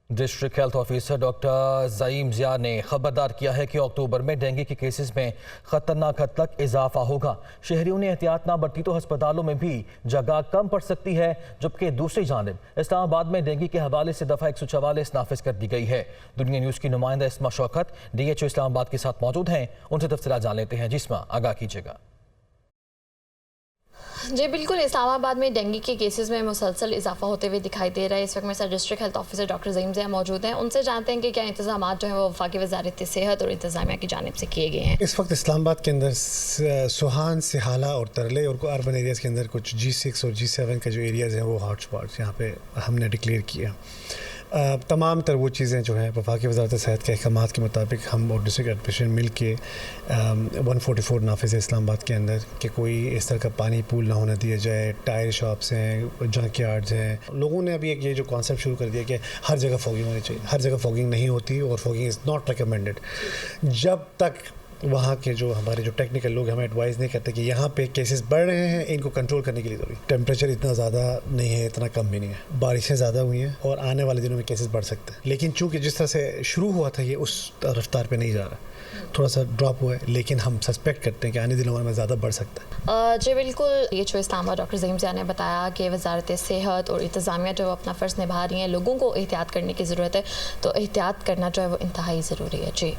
District health officer doctor Zaeem Zia نے خبردار کیا ہے کہ اکتوبر میں ڈینگی کے کیسز میں خطرناک حد تک اضافہ ہوگا۔ شہریوں نے احتیاط نہ برتی تو ہسپتالوں میں بھی جگہ کم پڑ سکتی ہے، جبکہ دوسری جانب اسلام آباد میں ڈینگی کے حوالے سے دفعہ 144 نافذ کر دی گئی ہے۔ دنیا نیوز کی نمائندہ اسما شوکت ڈی ایچ او اسلام آباد کے ساتھ موجود ہیں، ان سے تفصیلات جان لیتے ہیں۔ جسما، آگاہ کیجیے گا۔ جی بالکل، اسلام آباد میں ڈینگی کے کیسز میں مسلسل اضافہ ہوتے ہوئے دکھائی دے رہا ہے۔ اس وقت میرے ساتھ district health officer doctor Zaeem Zia موجود ہیں، ان سے جانتے ہیں کہ کیا انتظامات جو ہیں وہ وفاقی وزارت صحت اور انتظامیہ کی جانب سے کیے گئے ہیں۔ اس وقت اسلام آباد کے اندر سوہان، سہالہ اور ترلے اور اربن ایریاز کے اندر کچھ G6 اور G7 کا جو ایریاز ہیں وہ ہاٹ اسپاٹس یہاں پہ ہم نے ڈکلیئر کیا۔ تمام تر وہ چیزیں جو ہیں وفاقی وزارت صحت کے احکامات کے مطابق ہم اور ڈسٹرکٹ ایڈمنسٹریشن مل کے 144 نافذ ہے اسلام آباد کے اندر کہ کوئی اس طرح کا پانی پول نہ ہونے دیا جائے۔ ٹائر شاپس ہیں، جنک یارڈز ہیں۔ لوگوں نے ابھی ایک یہ جو کانسیپٹ شروع کر دیا کہ ہر جگہ فوگنگ ہونی چاہیے، ہر جگہ فوگنگ نہیں ہوتی اور فوگنگ از ناٹ ریکمینڈیڈ جب تک وہاں کے جو ہمارے جو ٹیکنیکل لوگ ہمیں ایڈوائز نہیں کرتے کہ یہاں پہ کیسز بڑھ رہے ہیں، ان کو کنٹرول کرنے کے لیے ضروری۔ ٹیمپریچر اتنا زیادہ نہیں ہے، اتنا کم بھی نہیں ہے، بارشیں زیادہ ہوئی ہیں اور آنے والے دنوں میں کیسز بڑھ سکتے ہیں، لیکن چونکہ جس طرح سے شروع ہوا تھا یہ اس رفتار پہ نہیں جا رہا، تھوڑا سا ڈراپ ہوا ہے، لیکن ہم سسپیکٹ کرتے ہیں کہ آنے دنوں میں زیادہ بڑھ سکتا ہے۔ جی بالکل، یہ جو اسلام آباد ڈاکٹر زعیم ضیاء نے بتایا کہ وزارت صحت اور انتظامیہ جو اپنا فرض نبھا رہی ہیں، لوگوں کو احتیاط کرنے کی ضرورت ہے، تو احتیاط کرنا جو ہے وہ انتہائی ضروری ہے۔ جی